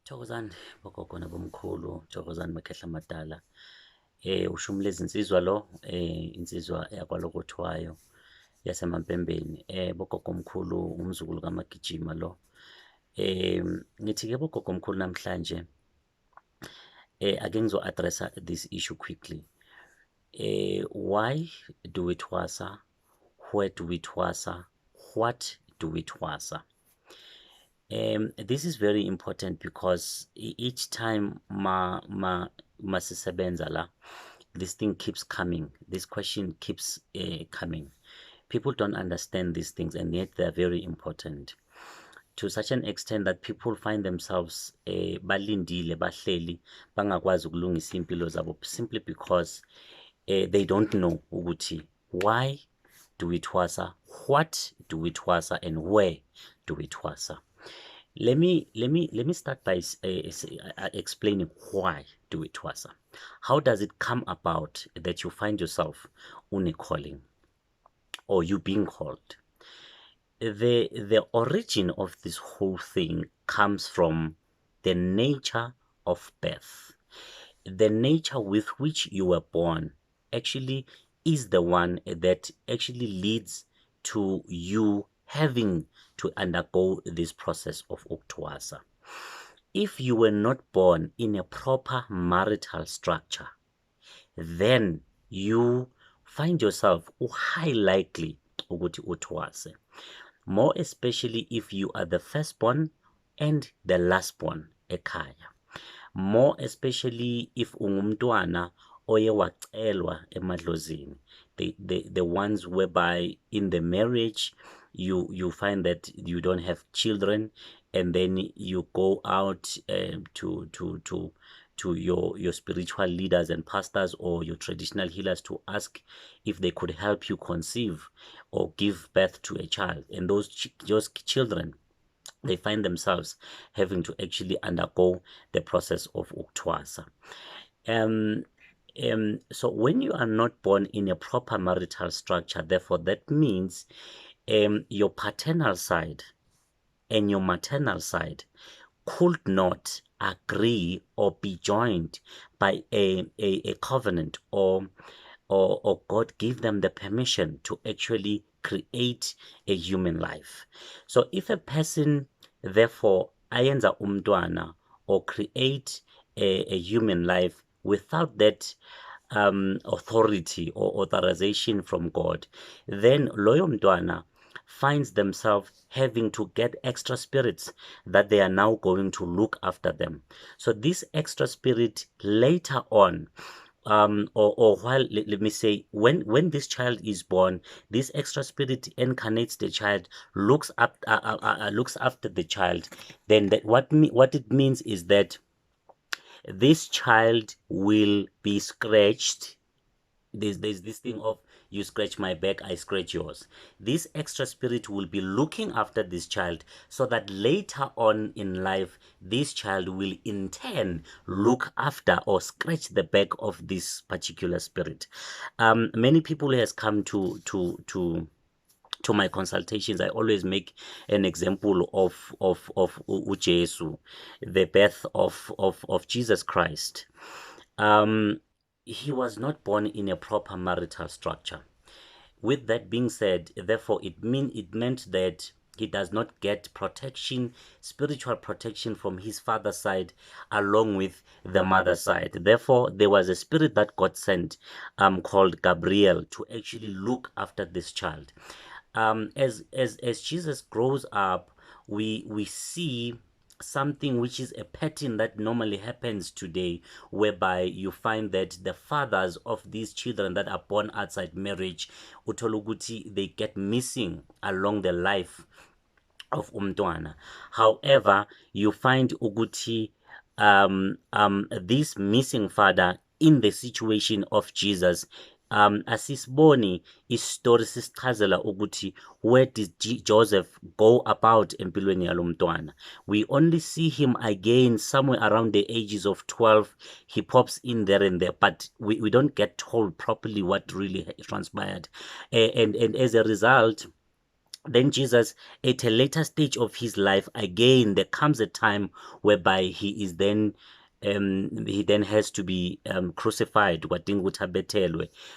Thokozani bogogo nabomkhulu, Thokozani makhehla madala. Ushumlezi insizwa lo, insizwa yakwalokothwayo yasemampembeni. Bogogo mkhulu umzukulu kaMagijima lo. Ngithi ke bogogo mkhulu namhlanje ake ngizo-addressa this issue quickly. Why do we Thwasa? Where do we Thwasa? What do we Thwasa? This is very important because each time masisebenza la, this thing keeps coming. This question keeps coming. People don't understand these things, and yet they're very important to such an extent that people find themselves balindile bahleli bangakwazi ukulungisa impilo zabo simply because they don't know ukuthi why do we Thwasa, what do we Thwasa, and where do we Thwasa. Let me start by explaining why do we Thwasa. How does it come about that you find yourself on a calling or you being called? The origin of this whole thing comes from the nature of birth. The nature with which you were born actually is the one that actually leads to you having to undergo this process of Ukuthwasa. If you were not born in a proper marital structure, then you find yourself high likely ukuthi uthwase. More especially if you are the firstborn and the lastborn ekhaya. More especially if ungumntwana oye wacelwa emadlozini, the ones whereby in the marriage you find that you don't have children, and then you go out to your spiritual leaders and pastors or your traditional healers to ask if they could help you conceive or give birth to a child, and those children, they find themselves having to actually undergo the process of Ukuthwasa. So when you are not born in a proper marital structure, therefore that means your paternal side and your maternal side could not agree or be joined by a covenant, or God give them the permission to actually create a human life. So if a person therefore ayenza umntwana or create a human life without that authority or authorization from God, then loyo mntwana finds themselves having to get extra spirits that they are now going to look after them. So this extra spirit later on, or while, let me say, when this child is born, this extra spirit incarnates the child, looks after the child. Then what it means is that this child will be scratched. There's this thing of you scratch my back, I scratch yours. This extra spirit will be looking after this child so that later on in life, this child will in turn look after or scratch the back of this particular spirit. Many people has come to my consultations. I always make an example of Ujesu, the birth of Jesus Christ. He was not born in a proper marital structure. With that being said, therefore, it meant that he does not get protection, spiritual protection from his father's side along with the mother's side. Therefore, there was a spirit that got sent called Gabriel to actually look after this child. As Jesus grows up, we see something which is a pattern that normally happens today, whereby you find that the fathers of these children that are born outside marriage, utoluguti, they get missing along the life of umntwana. However, you find ukuthi this missing father in the situation of Jesus, asisiboni isistory sisichazela ukuthi where did Joseph go about empilweni yalo mntwana. We only see him again somewhere around the ages of 12. He pops in there and there, but we don't get told properly what really transpired, and as a result, Then Jesus, at a later stage of his life, again, there comes a time whereby he then has to be crucified.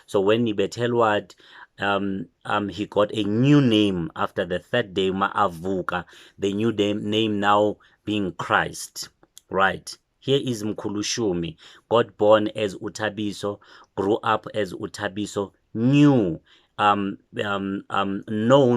So when he bethelwad, he got a new name after the third day, Ma'avuka, the new name now being Christ. Right. Here is Mkhulushumi, got born as Utabiso, grew up as Utabiso, knew known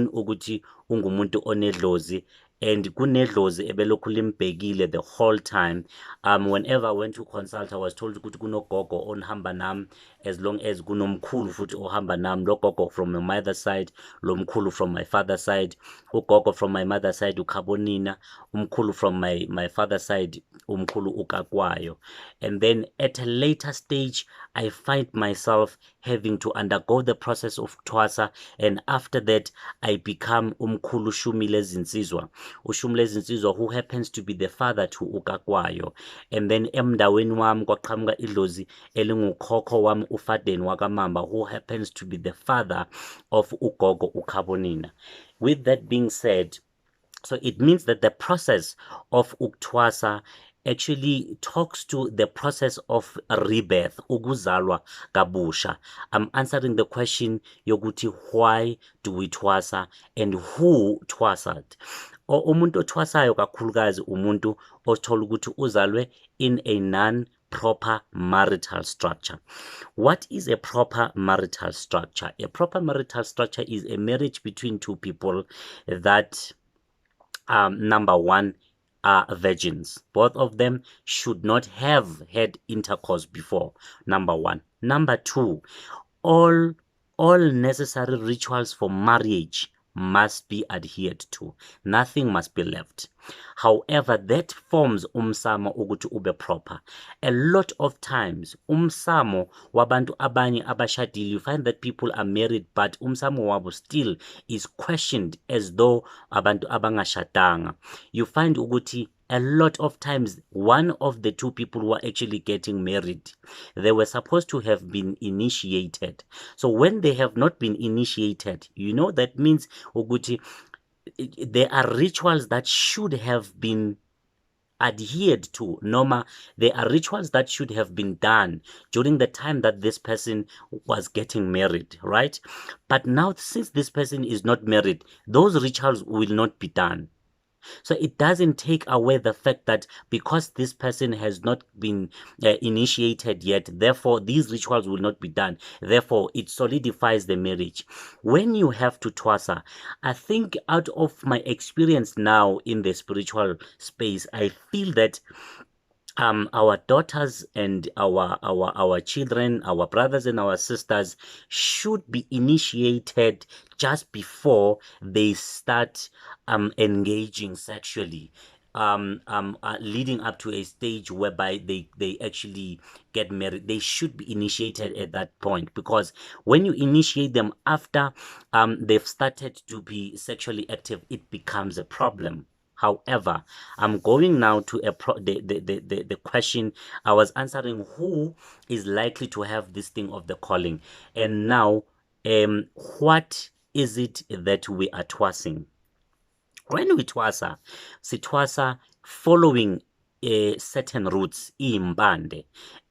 ukuthi ungumuntu onedlozi, and kunedlozi ebelokhu limbhekile the whole time. Whenever I went to consult, I was told ukuthi kunogogo onhamba nami, as long as kunomkhulu futhi ohamba nami, lo gogo from my mother's side, lo mkhulu from my father's side, ugogo from my mother's side ukhabonina, umkhulu from my father's side umkhulu ukakwayo. And then at a later stage, I find myself having to undergo the process of Thwasa, and after that I become umkhulu Shumile Zinsizwa, uShumile Zinsizwa, who happens to be the father to ukakwayo. And then emdaweni wami kwaqhamuka idlozi elingukhokho wami uFaden wakamamba, who happens to be the father of ugogo ukhabonina. With that being said, so it means that the process of Ukuthwasa actually talks to the process of rebirth, ukuzalwa kabusha. I'm answering the question yokuthi why do we thwasa and who thwasad. Umuntu othwasayo kakhulukazi umuntu othola ukuthi uzalwe in a non-proper marital structure. What is a proper marital structure? A proper marital structure is a marriage between two people that number one, are virgins. Both of them should not have had intercourse before. Number one. Number two, all necessary rituals for marriage must be adhered to. Nothing must be left. However, that forms umsamo ukuthi ube proper. A lot of times, umsamo wabantu abanye abashadile, you find that people are married, but umsamo wabo still is questioned as though abantu abangashadanga. You find ukuthi a lot of times, one of the two people who are actually getting married, they were supposed to have been initiated. So when they have not been initiated, that means ukuthi there are rituals that should have been adhered to. Norma, there are rituals that should have been done during the time that this person was getting married, right? But now, since this person is not married, those rituals will not be done. So it doesn't take away the fact that because this person has not been initiated yet, therefore these rituals will not be done. Therefore, it solidifies the marriage. When you have to Thwasa, I think out of my experience now in the spiritual space, I feel that our daughters and our children, our brothers and our sisters should be initiated just before they start engaging sexually, leading up to a stage whereby they actually get married. They should be initiated at that point, because when you initiate them after they've started to be sexually active, it becomes a problem. However, I'm going now to the question I was answering: who is likely to have this thing of the calling? And now, what is it that we are twasing? When we twasa, sitwasa following certain roots, impande.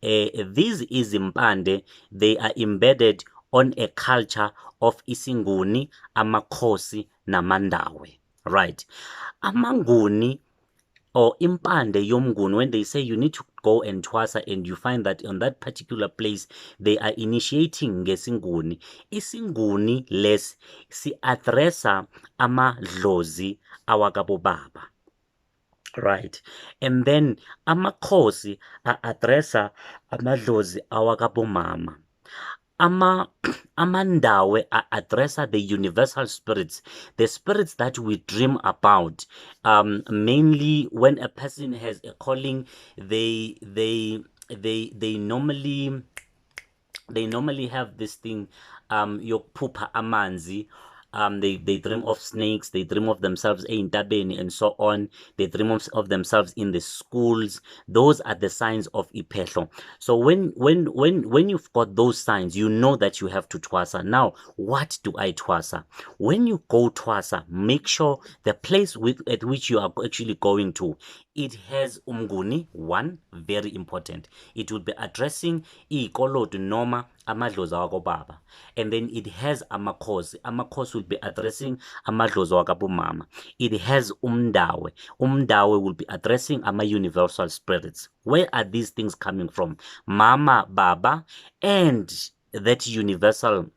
These impande, they are embedded on a culture of isinguni, amakhosi, namandawe. Right. Amanguni or impande yomnguni, when they say you need to go and Thwasa, and you find that on that particular place they are initiating ngesinguni, isinguni les si addressa amadlozi awakabobaba. Right. And then amakhosi addressa amadlozi awakabomama. Amandawe addressa the universal spirits, the spirits that we dream about. Mainly when a person has a calling, they normally have this thing, yokuphupha amanzi, they dream of snakes, they dream of themselves in tabeni and so on. They dream of themselves in the schools. Those are the signs of ipehlo. So when you've got those signs, you know that you have to Thwasa. Now, what do I Thwasa? When you go Thwasa, make sure the place at which you are actually going to, it has umnguni. One, very important. It will be addressing ikolodu noma amadlozi wakobaba, and then it has amakhosi. Amakhosi will be addressing amadlozi wakabomama. It has umdawe. Umdawe will be addressing ama-universal spirits. Where are these things coming from? Mama, baba, and that universal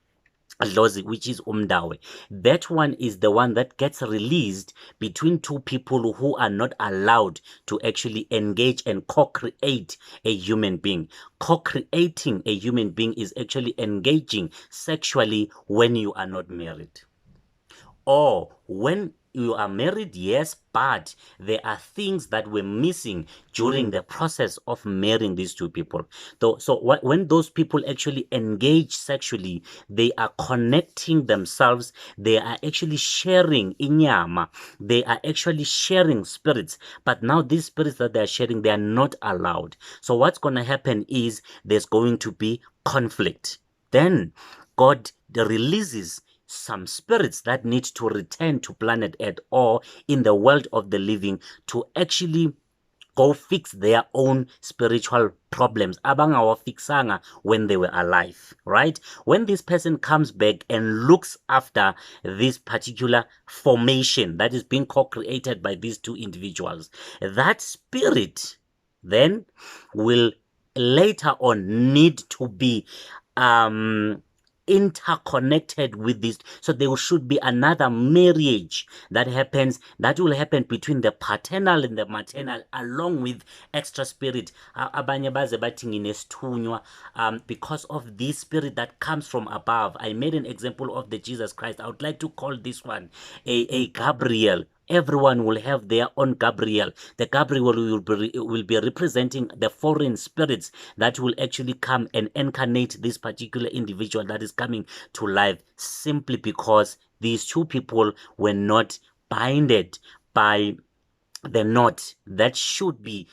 Lozi, which is umdawe. That one is the one that gets released between two people who are not allowed to actually engage and co-create a human being. Co-creating a human being is actually engaging sexually when you are not married. Or when you are married, yes, but there are things that were missing during the process of marrying these two people. So when those people actually engage sexually, they are connecting themselves. They are actually sharing inyama. They are actually sharing spirits. But now these spirits that they are sharing, they are not allowed. So what's going to happen is there's going to be conflict. Then God releases some spirits that need to return to planet Earth or in the world of the living to actually go fix their own spiritual problems abangawafixanga when they were alive, right? When this person comes back and looks after this particular formation that is being co-created by these two individuals, that spirit then will later on need to be interconnected with this. So there should be another marriage that will happen between the paternal and the maternal, along with extra spirit. Because of this spirit that comes from above. I made an example of the Jesus Christ. I would like to call this one a Gabriel. Everyone will have their own Gabriel. The Gabriel will be representing the foreign spirits that will actually come and incarnate this particular individual that is coming to life, simply because these two people were not binded by the knot that should be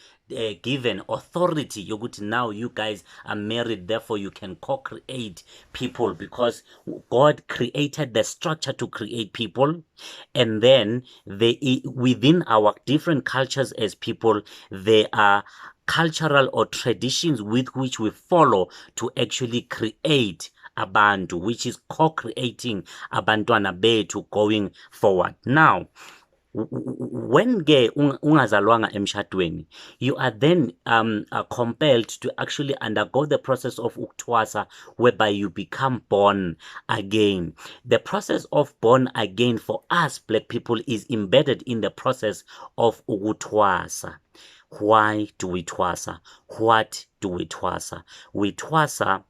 given authority. Yoguti, now you guys are married, therefore you can co-create people, because God created the structure to create people, and then within our different cultures as people, there are cultural or traditions with which we follow to actually create abantu, which is co-creating abantwana bethu going forward. Now, when ke ungazalwanga emshadweni, you are then compelled to actually undergo the process of Ukuthwasa, whereby you become born again. The process of born again for us black people is embedded in the process of Ukuthwasa. Why do we Thwasa? What do we Thwasa? We Thwasa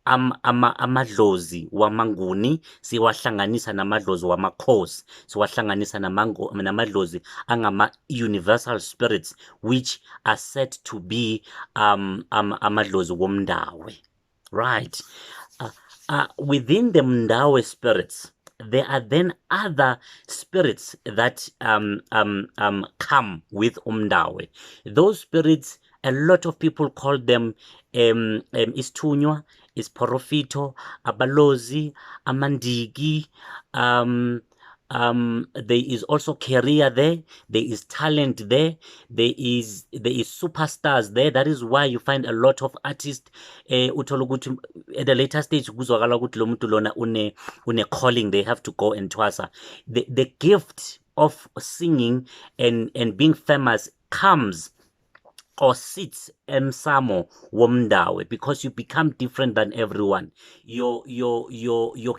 amadlozi wamanguni, siwahlanganisa namadlozi wamakhosi, siwahlanganisa namadlozi angama-universal spirits, which are said to be amadlozi womndawe, right? Within the mndawe spirits, there are then other spirits that come with umndawe. Those spirits, a lot of people call them isithunywa, isporofito, abalozi, amandigi. There is also career there. There is talent there. There is superstars there. That is why you find a lot of artists uthola at the later stage kuzwakala ukuthi lo muntu lona une calling, they have to go and Thwasa. The gift of singing and being famous comes or sits emsamo womndawe, because you become different than everyone. Your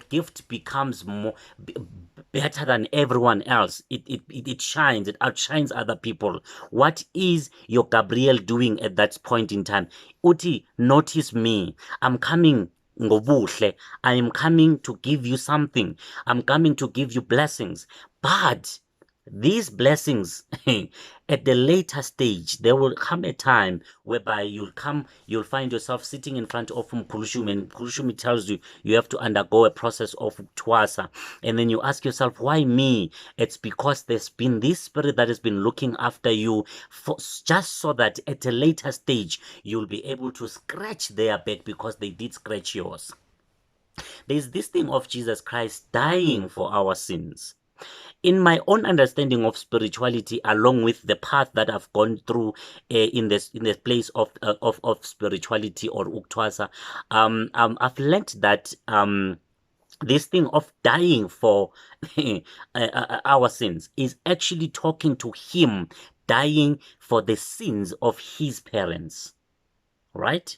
gift becomes more better than everyone else. It shines, it outshines other people. What is your Gabriel doing at that point in time? Uti, notice me. I'm coming ngobuhle. I am coming to give you something. I'm coming to give you blessings. But These blessings, at the later stage, there will come a time whereby you'll find yourself sitting in front of Mkulushumi, and Mkulushumi tells you you have to undergo a process of Thwasa. And then you ask yourself, why me? It's because there's been this spirit that has been looking after you just so that at a later stage, you'll be able to scratch their back because they did scratch yours. There's this thing of Jesus Christ dying for our sins. In my own understanding of spirituality, along with the path that I've gone through in this place of spirituality or Ukuthwasa, I've learned that this thing of dying for our sins is actually talking to him dying for the sins of his parents, right?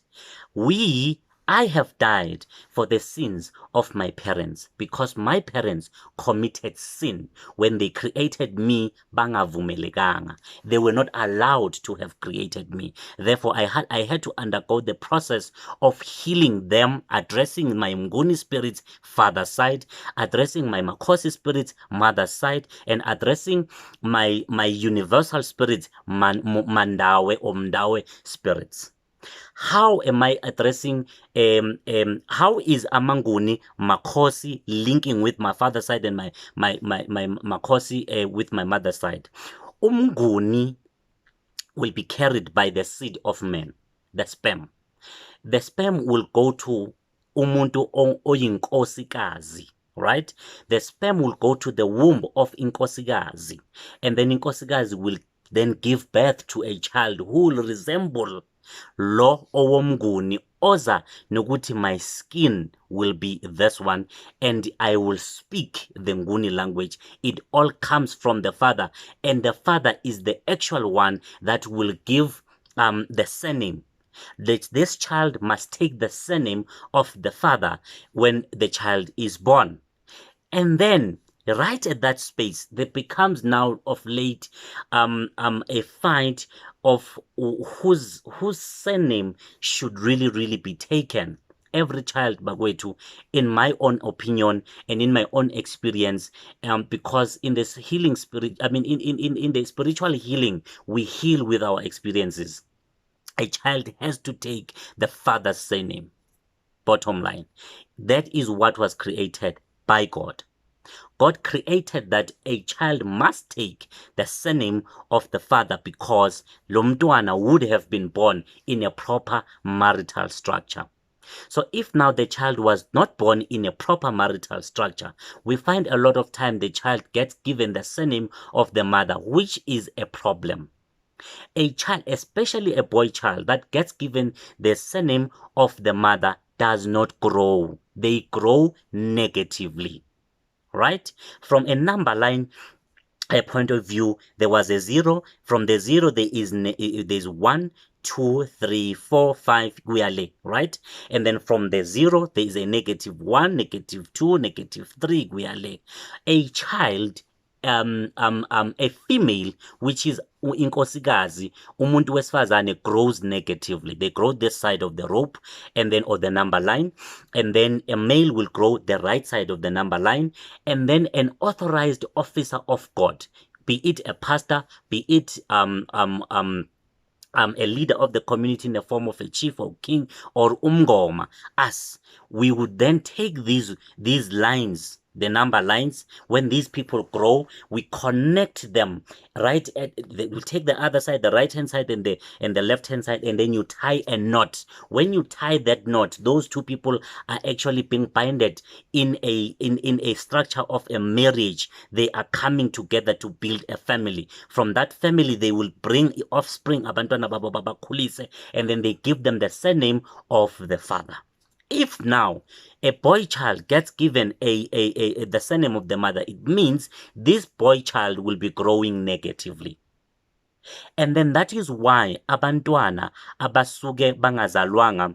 I have died for the sins of my parents because my parents committed sin when they created me. Bangavumelekanga. They were not allowed to have created me. Therefore, I had to undergo the process of healing them, addressing my Mnguni spirits, father's side, addressing my Makosi spirits, mother's side, and addressing my universal spirits, Mandawe or Mdawe spirits. How am I addressing, how is Amanguni Makosi linking with my father's side and my Makosi with my mother's side? Umnguni will be carried by the seed of man, the sperm. The sperm will go to umuntu oyinkosikazi, right? The sperm will go to the womb of inkosikazi, and then inkosikazi will then give birth to a child who will resemble lo owomnguni oza nokuthi my skin will be this one and I will speak the Nguni language. It all comes from the father, and the father is the actual one that will give the surname. That this child must take the surname of the father when the child is born. And then right at that space, there becomes now of late a fight of whose surname should really be taken. Every child, Bagwetu, in my own opinion and in my own experience, because in this healing spirit, I mean, in the spiritual healing, we heal with our experiences. A child has to take the father's surname. Bottom line, that is what was created by God. God created that a child must take the surname of the father because lo mntwana would have been born in a proper marital structure. So if now the child was not born in a proper marital structure, we find a lot of time the child gets given the surname of the mother, which is a problem. A child, especially a boy child, that gets given the surname of the mother does not grow. They grow negatively. Right? From a number line point of view, there was a 0. From the 0, there's 1, 2, 3, 4, 5, right? And then from the 0, there is a -1, -2, -3, a child, a female, which is inkosikazi, umuntu wesifazane, grows negatively. They grow this side of the rope and then, or the number line, and then a male will grow the right side of the number line, and then an authorized officer of God, be it a pastor, be it a leader of the community in the form of a chief or king or umgoma, us, we would then take these lines, the number lines. When these people grow, we connect them, right? We take the other side, the right hand side and the left hand side, and then you tie a knot. When you tie that knot, those two people are actually being binded in a structure of a marriage. They are coming together to build a family. From that family, they will bring offspring, abantwana babo babakhulise, and then they give them the surname of the father. If now a boy child gets given the surname of the mother, it means this boy child will be growing negatively. And then that is why abantwana abasuke bangazalwanga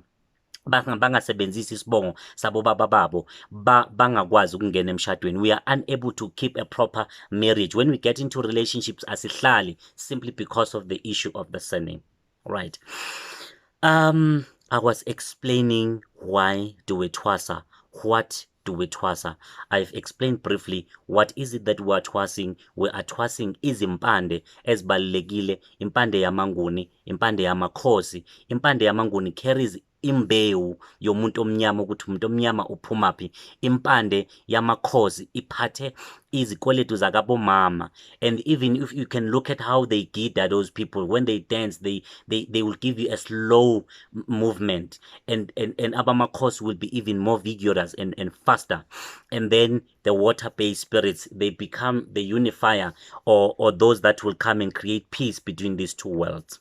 bangasebenzisi isibongo sabo baba babo bangakwazi ukungena emshadweni, we are unable to keep a proper marriage. When we get into relationships, asihlali simply because of the issue of the surname, right? I was explaining why do we Thwasa, what do we Thwasa? I've explained briefly what is it that we are Thwasing. We are Thwasing izimpande ezibalulekile, impande yamanguni, impande yamakhosi. Impande yamanguni carries imbewu yomuntu omnyama ukuthi umuntu omnyama uphumaphi. Impande yamakhosi iphathe izikweletu zakabomama. And even if you can look at how they gida those people when they dance, they will give you a slow movement, and abamakhosi will be even more vigorous and faster. And then the water-based spirits, they become the unifier, or those that will come and create peace between these two worlds.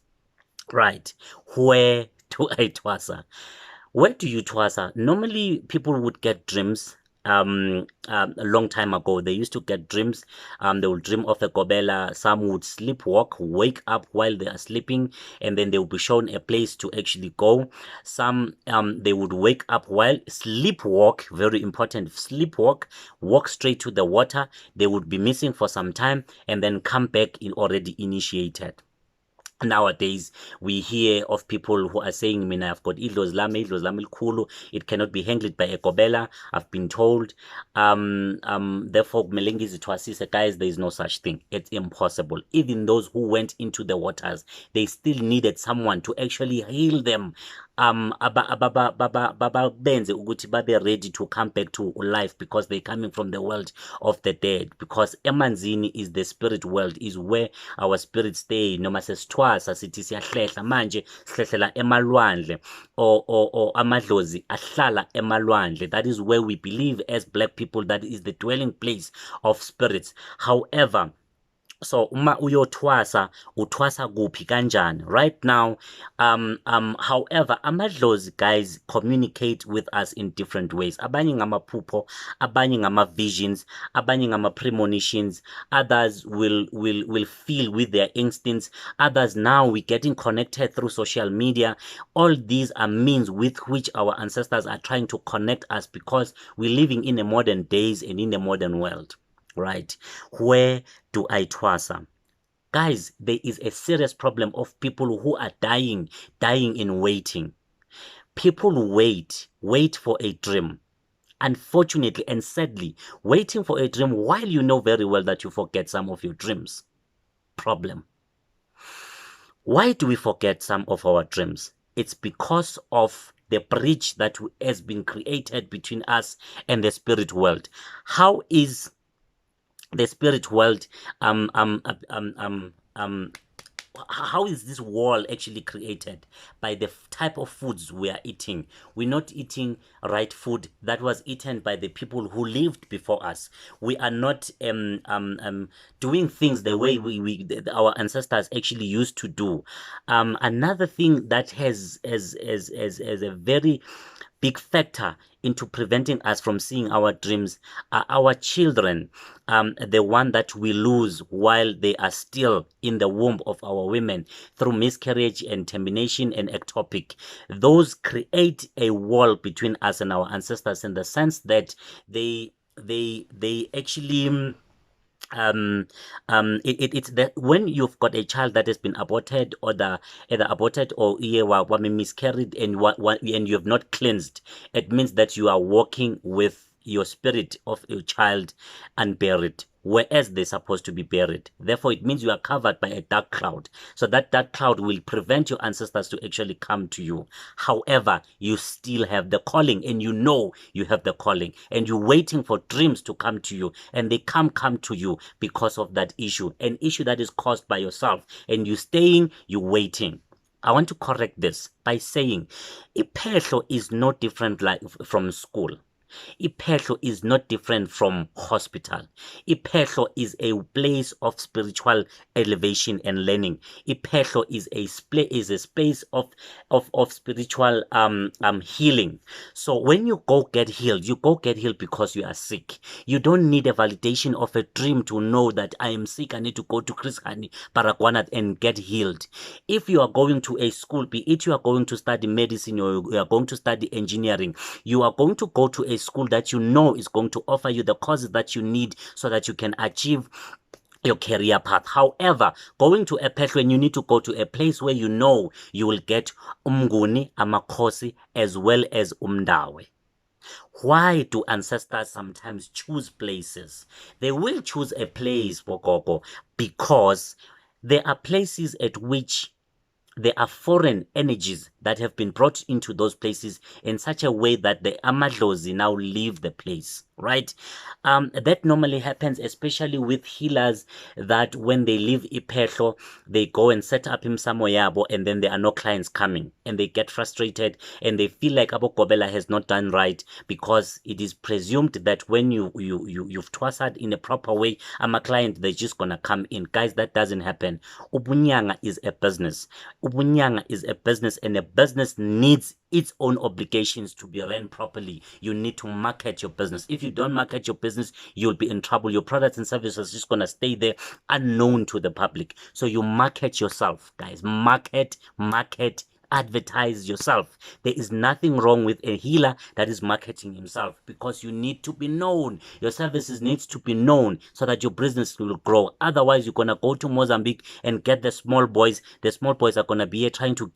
Right. Where do I Thwasa? Where do you Thwasa? Normally people would get dreams. A long time ago they used to get dreams. They will dream of a gobela. Some would sleepwalk, wake up while they are sleeping, and then they will be shown a place to actually go. Some they would wake up while sleepwalk, very important, sleepwalk, walk straight to the water. They would be missing for some time and then come back in already initiated. Nowadays we hear of people who are saying, mina, I've got idlozi lami likhulu, it cannot be handled by a gobela. I've been told, therefore kumele ngizithwasise. Guys, there is no such thing. It's impossible. Even those who went into the waters, they still needed someone to actually heal them, benze ukuthi babe ready to come back to life, because they're coming from the world of the dead. Because emanzini is the spirit world, is where our spirits stay. Noma sesithwasa sithi siyahlehla manje sihlehlela emalwandle, or amadlozi ahlala emalwandle. That is where we believe as black people that is the dwelling place of spirits. However, so uma uyothwasa uthwasa kuphi kanjani right now? However, amadlozi, guys, communicate with us in different ways. Abanye ngamaphupho, abanye ngama-visions, abanye ngama-premonitions. Others will feel with their instincts. Others, now we're getting connected through social media. All these are means with which our ancestors are trying to connect us, because we're living in a modern days and in a modern world. Right? Where do I Thwasa? Guys, there is a serious problem of people who are dying in waiting. People wait for a dream. Unfortunately and sadly, waiting for a dream while you know very well that you forget some of your dreams. Problem. Why do we forget some of our dreams? It's because of the bridge that has been created between us and the spirit world. How is the spirit world, how is this wall actually created? By the type of foods we are eating. We're not eating right food that was eaten by the people who lived before us. We are not doing things the way our ancestors actually used to do. Another thing that has a very big factor into preventing us from seeing our dreams are our children, the one that we lose while they are still in the womb of our women through miscarriage and termination and ectopic. Those create a wall between us and our ancestors, in the sense that they actually it's that when you've got a child that has been aborted, or either aborted or miscarried, and you have not cleansed, it means that you are walking with your spirit of your child unburied, whereas they're supposed to be buried. Therefore, it means you are covered by a dark cloud. So that cloud will prevent your ancestors to actually come to you. However, you still have the calling, and you know you have the calling, and you're waiting for dreams to come to you, and they come to you because of that issue, an issue that is caused by yourself, and you're waiting. I want to correct this by saying iphehlo is no different from school. Iphehlo is not different from hospital. Iphehlo is a place of spiritual elevation and learning. Iphehlo is a space of spiritual healing. So when you go get healed because you are sick. You don't need a validation of a dream to know that I am sick. I need to go to Chris Hani Baragwana and get healed. If you are going to a school, be it you are going to study medicine or you are going to study engineering, you are going to go to a school that you know is going to offer you the courses that you need so that you can achieve your career path. However, going to a path when you need to go to a place where you know you will get umnguni, amakhosi, as well as umdawe. Why do ancestors sometimes choose places? They will choose a place, Bogogo, because there are places at which there are foreign energies that have been brought into those places in such a way that the amadlozi now leave the place, right? That normally happens, especially with healers, that when they leave Ipehlo, they go and set up him somewhere, and then there are no clients coming, and they get frustrated, and they feel like Abo Kobela has not done right, because it is presumed that when you've twasad in a proper way, I'm a client, they're just gonna come in. Guys, that doesn't happen. Ubunyanga is a business. Ubunyanga is a business, and a business needs its own obligations to be run properly. You need to market your business. If you don't market your business, you'll be in trouble. Your products and services are just going to stay there unknown to the public. So you market yourself, guys. Market, advertise yourself. There is nothing wrong with a healer that is marketing himself, because you need to be known. Your services needs to be known so that your business will grow. Otherwise, you're going to go to Mozambique and get the small boys. The small boys are going to be here trying to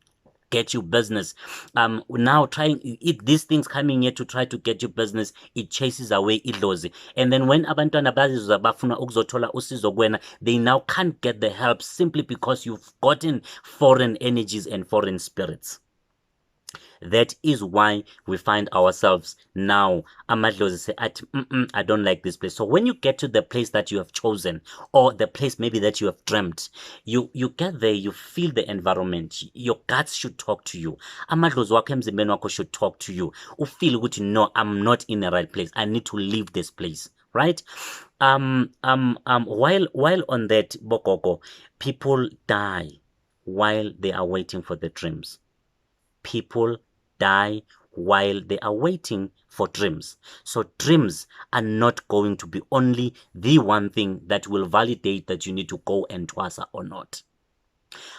get you business. Now trying these things coming here to try to get you business, it chases away idlozi. And then when abantwana bazizwa bafuna ukuzothola usizo kuwena, they now can't get the help simply because you've gotten foreign energies and foreign spirits. That is why we find ourselves now, amadlozi say, I don't like this place. So when you get to the place that you have chosen, or the place maybe that you have dreamt, you get there, you feel the environment, your guts should talk to you. Amadlozi wakho emzimbeni wakho should talk to you. Ufeel ukuthi no, I'm not in the right place. I need to leave this place, right? While on that, Bogogo, people die while they are waiting for the dreams. People die while they are waiting for dreams. So dreams are not going to be only the one thing that will validate that you need to go and Thwasa or not.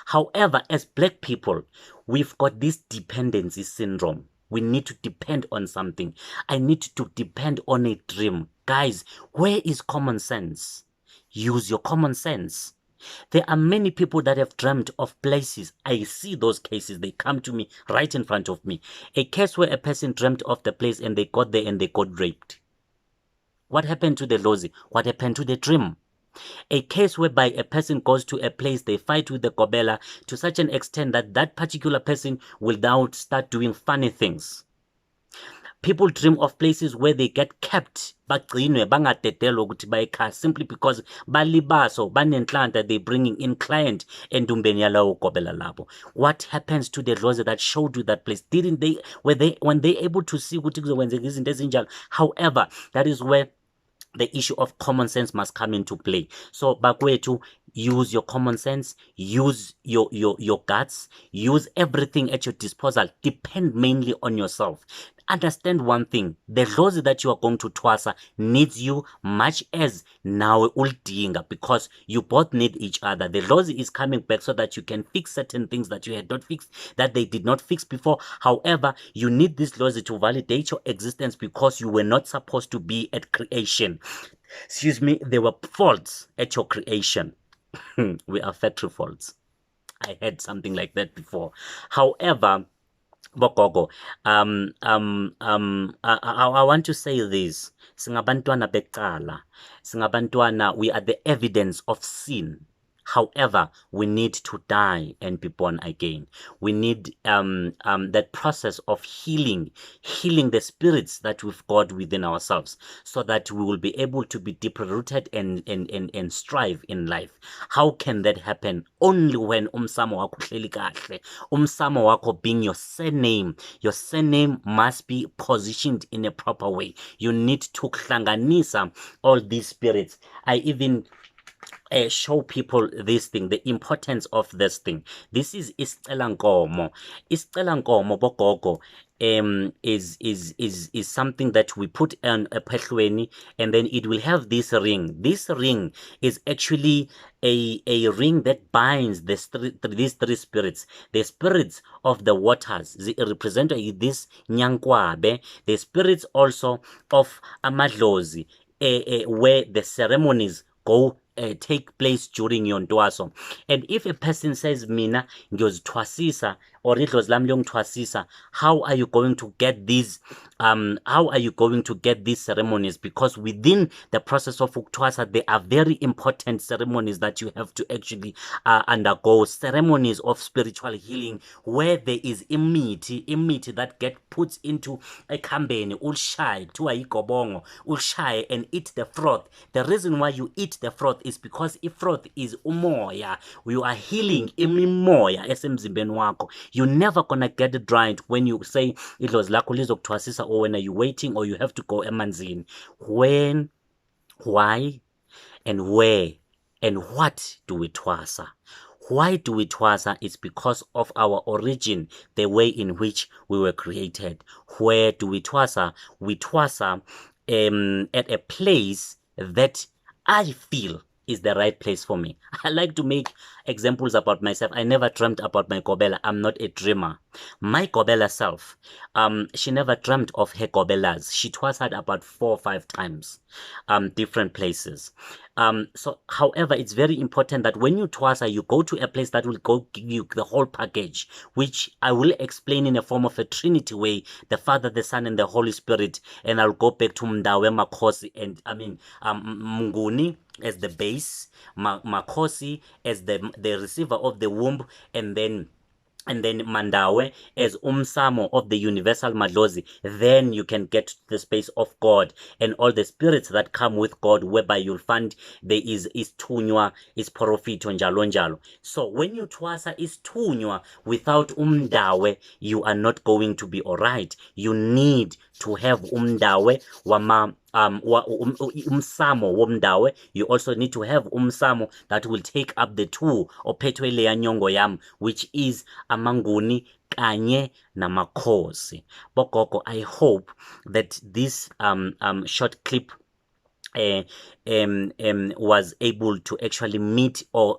However, as Black people, we've got this dependency syndrome. We need to depend on something. I need to depend on a dream. Guys, where is common sense? Use your common sense. There are many people that have dreamt of places. I see those cases. They come to me right in front of me. A case where a person dreamt of the place and they got there and they got raped. What happened to the lozi? What happened to the dream? A case whereby a person goes to a place, they fight with the Kobela to such an extent that that particular person will now start doing funny things. People dream of places where they get kept, simply because balibaso banenhlanta they bringing in client endumbeni yalawo Kobela labo. What happens to the laws that showed you that place? When they able to see ukuthi kuzokwenzeka izinto ezinjalo? However, that is where the issue of common sense must come into play. So bakwethu, use your common sense, use your guts, use everything at your disposal. Depend mainly on yourself. Understand one thing, the laws that you are going to Thwasa needs you much as now uldinga, because you both need each other. The laws is coming back so that you can fix certain things that you had not fixed, that they did not fix before. However, you need this laws to validate your existence, because you were not supposed to be at creation. Excuse me, there were faults at your creation. We are factory faults. I had something like that before. However, Bogogo, I want to say this. Singabantwana becala. Singabantwana, we are the evidence of sin. However, we need to die and be born again. We need that process of healing the spirits that we've got within ourselves, so that we will be able to be deeply rooted and strive in life. How can that happen? Only when umsamo wako hleli kahle. Umsamo wako being your surname. Your surname must be positioned in a proper way. You need to hlanganisa all these spirits. I even show people this thing, the importance of this thing. This is isicela nkomo. Isicela nkomo Bogogo is something that we put on a phehlweni, and then it will have this ring. This ring is actually a ring that binds these three spirits. The spirits of the waters represented this nyankwabe, the spirits also of amadlozi, where the ceremonies go take place during your Thwaso. And if a person says mina ngiyozithwasisa or idlozi lami liyongithwasisa, how are you going to get these ceremonies? Because within the process of Ukuthwasa, there are very important ceremonies that you have to actually undergo, ceremonies of spiritual healing, where there is imithi that get put into a kambeni, ulshaye, kuthiwa igobongo, ulshaye and eat the froth. The reason why you eat the froth is because ifroth is umoya. You are healing imimoya esemzimbeni wakho. You're never gonna get it right when you say idlozi lakho lizokuthwasisa, or when are you waiting, or you have to go emanzini. When, why, and where, and what do we thwasa? Why do we thwasa? It's because of our origin, the way in which we were created. Where do we thwasa? We thwasa at a place that I feel is the right place for me. I like to make examples about myself. I never dreamt about my gobela. I'm not a dreamer. My gobela self, she never dreamt of her gobelas. She thwasad about 4 or 5 times, different places. So, however, it's very important that when you thwasa, you go to a place that will go give you the whole package, which I will explain in a form of a Trinity way, the Father, the Son, and the Holy Spirit. And I'll go back to Mdawe Makhosi, and Mnguni as the base, Makhosi as the receiver of the womb, and then Mandawe as umsamo of the universal madlozi. Then you can get to the space of God and all the spirits that come with God, whereby you'll find there is tunywa, is porofito, njalo njalo. So when you thwasa is tunywa without umdawe, you are not going to be alright. You need to have umdawe wama umsamo womdawe. You also need to have umsamo that will take up the two, ophethwe leya nyongo yam, which is amanguni kanye namakhosi. Bogogo, I hope that this short clip was able to actually meet or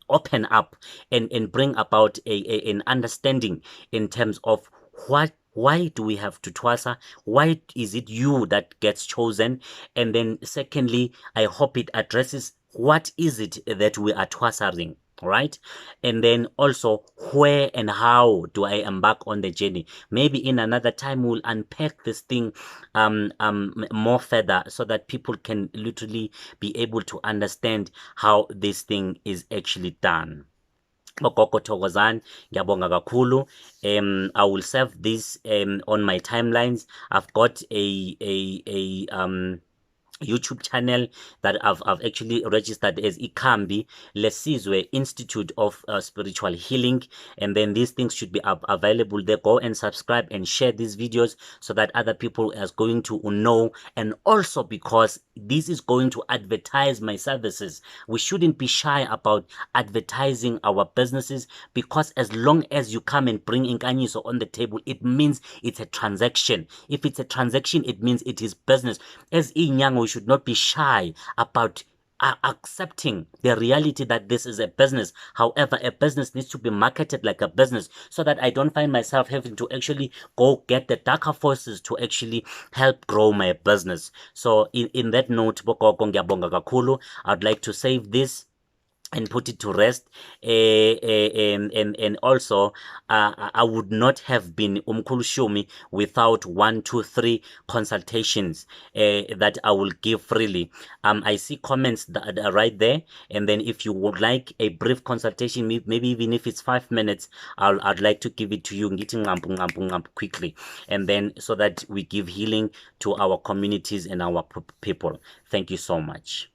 open up and bring about an understanding in terms of why do we have to thwasa? Why is it you that gets chosen? And then secondly, I hope it addresses what is it that we are thwasaring, right? And then also, where and how do I embark on the journey? Maybe in another time we'll unpack this thing more further, so that people can literally be able to understand how this thing is actually done. Bogogo thokozani, ngiyabonga kakhulu. I will save this on my timelines. I've got a YouTube channel that I've actually registered as Ikambi Lesizwe Institute of Spiritual Healing, and then these things should be available there. Go and subscribe and share these videos so that other people are going to know, and also because this is going to advertise my services. We shouldn't be shy about advertising our businesses, because as long as you come and bring Inkanyiso on the table, it means it's a transaction. If it's a transaction, it means it is business. As Inyang, we should not be shy about accepting the reality that this is a business. However, a business needs to be marketed like a business, so that I don't find myself having to actually go get the darker forces to actually help grow my business. So in that note, Bogogo, ngiyabonga kakhulu. I'd like to save this and put it to rest, and also I would not have been Umkhulu Shumi without 1, 2, 3 consultations that I will give freely. I see comments that are right there, and then if you would like a brief consultation, maybe even if it's 5 minutes, I'd like to give it to you quickly, and then so that we give healing to our communities and our people. Thank you so much.